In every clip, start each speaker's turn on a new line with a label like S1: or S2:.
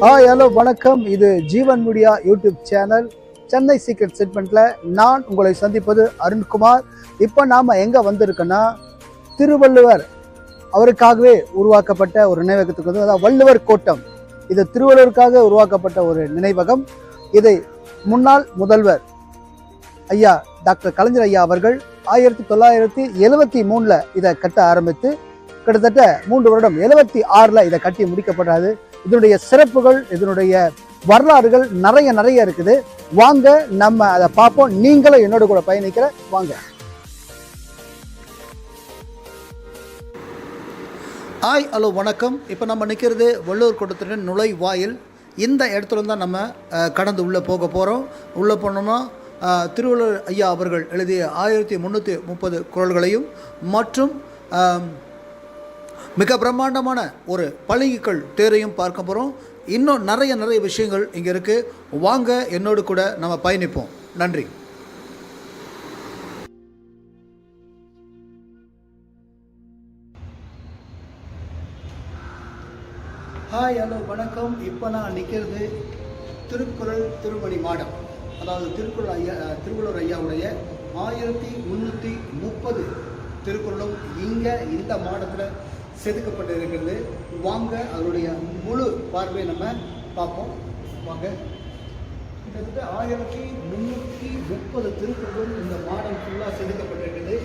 S1: Hello வணக்கம். இது Jeevan media YouTube channel Chennai secret செக்மெண்ட்ல நான் உங்களை சந்திப்பது அருண்குமார். இப்போ நாம எங்க வந்திருக்கோன்னா திருவள்ளுவர் அவருக்காகவே உருவாக்கப்பட்ட ஒரு நினைவகத்துக்கு வந்து, அதாவது வள்ளுவர் கோட்டம். இது திருவள்ளுவருக்காக உருவாக்கப்பட்ட ஒரு நினைவகம். இதை முன்னாள் முதல்வர் ஐயா டாக்டர் கலைஞர் ஐயா அவர்கள் 1973 இதை கட்ட ஆரம்பித்து கிட்டத்தட்ட 3 வருடம் 76 இதை கட்டி முடிக்கப்படாது. இதனுடைய சிறப்புகள், இதனுடைய வரலாறுகள் நிறைய இருக்குது. வாங்க நம்ம அதை பார்ப்போம். நீங்களும் என்னோட கூட பயணிக்கிற வாங்க. ஹலோ வணக்கம். இப்போ நம்ம நிற்கிறது வள்ளுவர் கோட்டத்தின் நுழைவாயில். இந்த இடத்துல தான் நம்ம கடந்து உள்ளே போக போகிறோம். உள்ளே போனோம்னா திருவள்ளுவர் ஐயா அவர்கள் எழுதிய 1330 குறள்களையும் மற்றும் மிக பிரம்மாண்டமான ஒரு பளிங்குக்கல் தேரையும் பார்க்க போகிறோம். இன்னும் நிறைய விஷயங்கள் இங்கே இருக்குது. வாங்க என்னோடு கூட நம்ம பயணிப்போம். நன்றி. ஹலோ வணக்கம். இப்போ நான் நிற்கிறது திருக்குறள் திருமணி மாடம். அதாவது திருவள்ளுவர் ஐயாவுடைய 1330 திருக்குறளும் இங்கே இந்த மாடத்தில் செதுக்கப்பட்டு இருக்கிறது. வாங்க அதனுடைய முழு பார்வையை நம்ம பார்ப்போம். வாங்க. கிட்டத்தட்ட 1330 திருக்குறளும் இந்த மாடம் ஃபுல்லாக செதுக்கப்பட்டிருக்குது.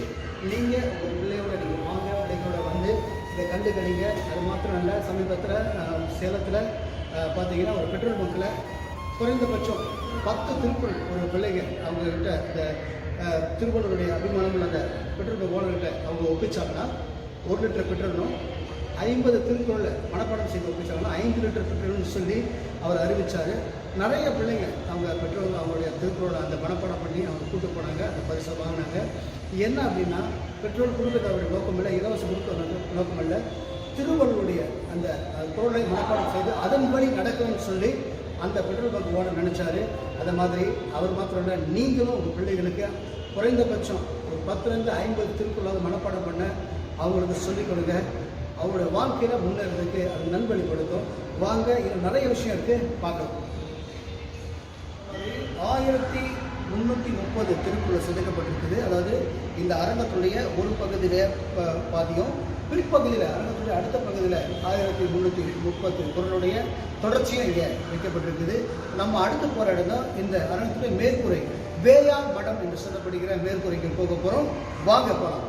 S1: நீங்கள் உங்கள் பிள்ளையோட நீங்கள் வாங்க, பிள்ளைகளோட வந்து இதை கண்டுக்கடிங்க. அது மாத்திரம் இல்லை, சமீபத்தில் சேலத்தில் பார்த்தீங்கன்னா ஒரு பெட்ரோல் பங்கில் குறைந்தபட்சம் 10 திருக்குறள் ஒரு பிள்ளைங்க அவங்கக்கிட்ட இந்த திருவள்ளுவருடைய அபிமானங்கள் அந்த பெட்ரோல் பங்க் ஓனர்கிட்ட அவங்க ஒப்பிச்சாங்கன்னா 1 லிட்டர் பெட்ரோலும் 50 திருக்குறளை மனப்பாடம் செய்து ஒப்பிச்சாங்கன்னா 5 லிட்டர் பெட்ரோல்னு சொல்லி அவர் அறிவித்தார். நிறைய பிள்ளைங்க அவங்க பெட்ரோல் அவங்களுடைய திருக்குறளை அந்த மனப்பாடம் பண்ணி அவங்க கூட்டு போனாங்க, அந்த பரிசை வாங்கினாங்க. என்ன அப்படின்னா, பெட்ரோல் கொடுக்குறது அவருடைய நோக்கம் இல்லை, இலவச கொடுக்க நோக்கம் இல்லை, திருவள்ளுவருடைய அந்த குறளை மனப்பாடம் செய்து அதன்படி நடக்கணும்னு சொல்லி அந்த பெட்ரோல் பங்க் ஓனர் நினச்சாரு. அதை மாதிரி அவர் மாத்திரம் இல்லை, நீங்களும் உங்கள் பிள்ளைகளுக்கு குறைந்தபட்சம் ஒரு 10லேருந்து 50 திருக்குறளாவது மனப்பாடம் பண்ண அவங்களுக்கு சொல்லிக் கொடுங்க. அவங்களோட வாழ்க்கையில் முன்னேறதுக்கு அது நல்வழிப்படுத்தும். வாங்க, இதில் நிறைய விஷயம் இருக்குது, பார்க்கலாம். 1330 திருக்குறள் செதுக்கப்பட்டிருக்குது. அதாவது இந்த அரங்கத்துடைய ஒரு பகுதியில் பாதியும், பிற்பகுதியில் அரங்கத்துடைய அடுத்த பகுதியில் 1330 குறளுடைய தொடர்ச்சியும் இங்கே வைக்கப்பட்டிருக்குது. நம்ம அடுத்து போகிற இடம் தான் இந்த அரங்கத்துடைய மேற்கூரை, வேயா மடம் என்று சொல்லப்படுகிற மேற்கூரைக்கு போக போகிறோம். வாங்க போகலாம்.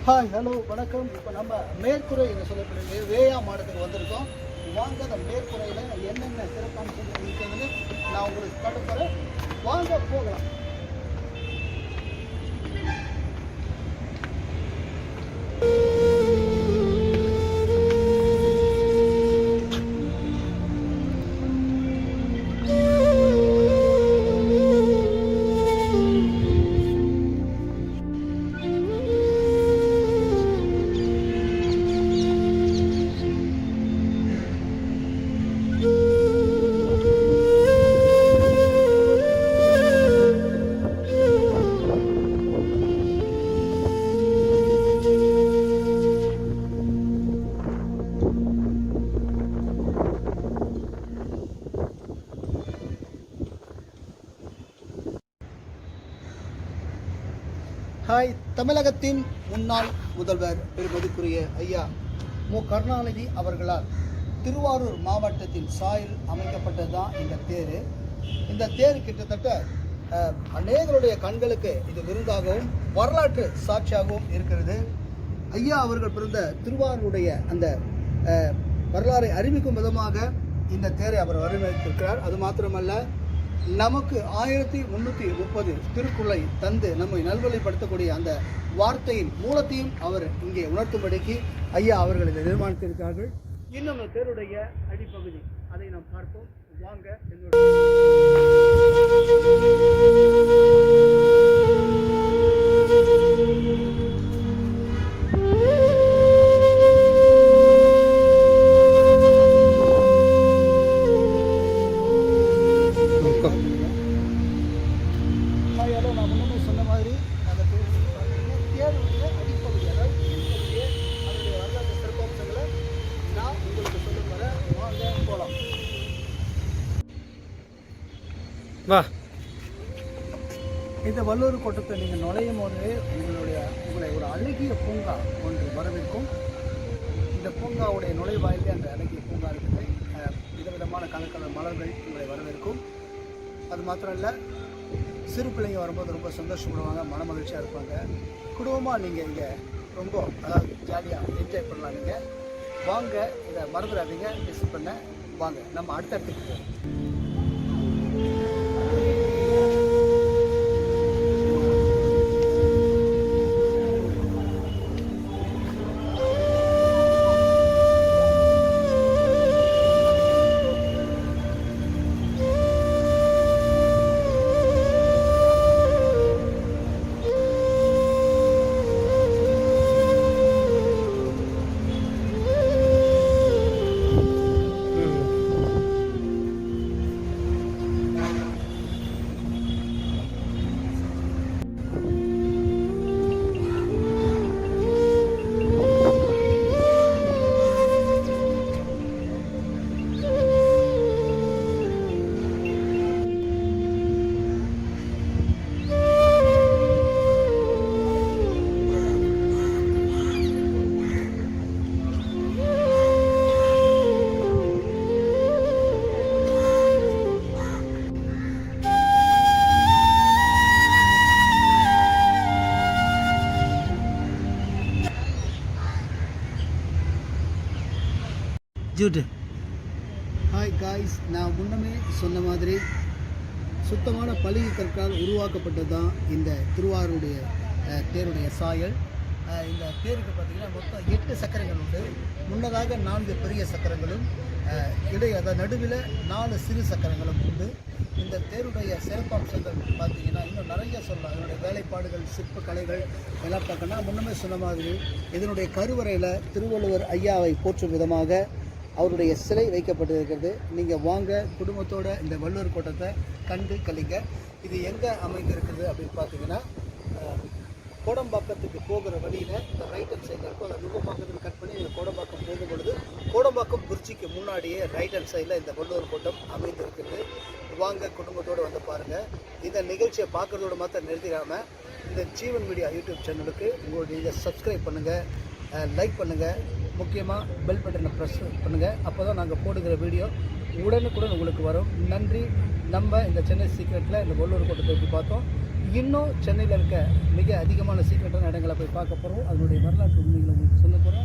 S1: ஹலோ வணக்கம். இப்போ நம்ம மேற்கூரை என்று சொல்லப்படுகிற வேயா மாடத்துக்கு வந்திருக்கோம். வாங்க, அந்த மேற்கூரையில் என்னென்ன சிறப்பம்சங்கள் இருக்குதுன்னு நான் உங்களுக்கு காட்ட போகிறேன். வாங்க போகலாம். தமிழகத்தின் முன்னாள் முதல்வர் பெருமதிக்குரிய ஐயா மு கருணாநிதி அவர்களால் திருவாரூர் மாவட்டத்தின் சாயில் அமைக்கப்பட்டது தான் இந்த தேர். இந்த தேர் கிட்டத்தட்ட அநேகருடைய கண்களுக்கு இது விருந்தாகவும் வரலாற்று சாட்சியாகவும் இருக்கிறது. ஐயா அவர்கள் பிறந்த திருவாரூருடைய அந்த வரலாறை அறிவிக்கும் விதமாக இந்த தேரை அவர் வடிவமைத்திருக்கிறார். அது மாத்திரமல்ல, நமக்கு 1330 திருக்குறளை தந்து நம்மை நல்வழிப்படுத்தக்கூடிய அந்த வார்த்தையின் மூலத்தையும் அவர் இங்கே உணர்த்தும்படிக்கு ஐயா அவர்கள் இதை நிர்மாணித்திருக்கிறார்கள். இன்னும் தேருடைய அடிப்பகுதி, அதை நாம் பார்ப்போம். வாங்க. நான் முன்னமே சொன்ன மாதிரி அந்த தேருடைய அடிப்பகுதி, அதாவது அதனுடைய வரலாற்று சிறப்பம்சங்களை நான் உங்களுக்கு சொல்ல வர. வாங்க போகலாம்.
S2: வா.
S1: இந்த வல்லூர் கோட்டத்தை நீங்கள் நுழையும் போது உங்களை ஒரு அழகிய பூங்கா ஒன்று வரவேற்கும். இந்த பூங்காவுடைய நுழைவாயிலே அந்த அழகிய பூங்கா இருக்குது. விதவிதமான கலர் மலர்கள் உங்களை வரவேற்கும். அது மாத்திரம் இல்லை, சிறு பிள்ளைங்க வரும்போது ரொம்ப சந்தோஷப்படுவாங்க, மன மகிழ்ச்சியாக இருப்பாங்க. குடும்பமாக நீங்கள் இங்கே ரொம்ப ஜாலியாக என்ஜாய் பண்ணலாம். நீங்கள் வாங்க, இதை மறந்துடாதீங்க, விசிட் பண்ண வாங்க. நம்ம அடுத்தடுத்து போவோம்.
S2: ஜூட்டு.
S1: ஹாய் காய்ஸ், நான் முன்னமே சொன்ன மாதிரி சுத்தமான பளிங்கு கற்களால் உருவாக்கப்பட்டது தான் இந்த திருவாரூருடைய தேருடைய சாயல். இந்த தேருக்கு பார்த்திங்கன்னா மொத்தம் 8 சக்கரங்கள் உண்டு. முன்னதாக 4 பெரிய சக்கரங்களும் அதாவது நடுவில் 4 சிறு சக்கரங்களும் உண்டு. இந்த தேருடைய சிறப்பம்சங்கள் பார்த்திங்கன்னா இன்னும் நிறைய சொல்லலாம். இதனுடைய வேலைப்பாடுகள், சிற்ப கலைகள் எல்லாம் பார்க்கணும்னா முன்னமே சொன்ன மாதிரி இதனுடைய கருவறையில் திருவள்ளுவர் ஐயாவை போற்றும் விதமாக அவருடைய சிலை வைக்கப்பட்டிருக்கிறது. நீங்கள் வாங்க, குடும்பத்தோடு இந்த வல்லூர் கோட்டத்தை கண்டு கழிங்க. இது எங்கே அமைந்திருக்குது அப்படின்னு பார்த்தீங்கன்னா, கோடம்பாக்கத்துக்கு போகிற வழியில் இந்த ரைட் ஹேண்ட் சைடில் இருக்கும். அந்த நுகம்பாக்கத்தில் கட் பண்ணி இந்த கோடம்பாக்கம் போகும் பொழுது கோடம்பாக்கம் பிரிட்ஜுக்கு முன்னாடியே ரைட் ஹேண்ட் சைடில் இந்த வல்லூர் கோட்டம் அமைந்திருக்குது. வாங்க, குடும்பத்தோடு வந்து பாருங்கள். இந்த நிகழ்ச்சியை பார்க்குறதோடு மாத்திரம் நிறுத்திடாமல் இந்த ஜீவன் மீடியா யூடியூப் சேனலுக்கு நீங்கள் சப்ஸ்கிரைப் பண்ணுங்கள், லைக் பண்ணுங்கள், முக்கியமாக பெல் பட்டனை ப்ரெஸ் பண்ணுங்கள். அப்போ தான் நாங்கள் போடுகிற வீடியோ உடனுக்குடன் உங்களுக்கு வரும். நன்றி. நம்ம இந்த சென்னை சீக்ரெட்டில் இந்த வல்லூர் கோட்டத்தை போய் பார்த்தோம். இன்னும் சென்னையில் இருக்க மிக அதிகமான சீக்ரெட்டான இடங்களை போய் பார்க்க போகிறோம். அதனுடைய வரலாற்று உண்மைகளை உங்களுக்கு சொல்ல போகிறோம்.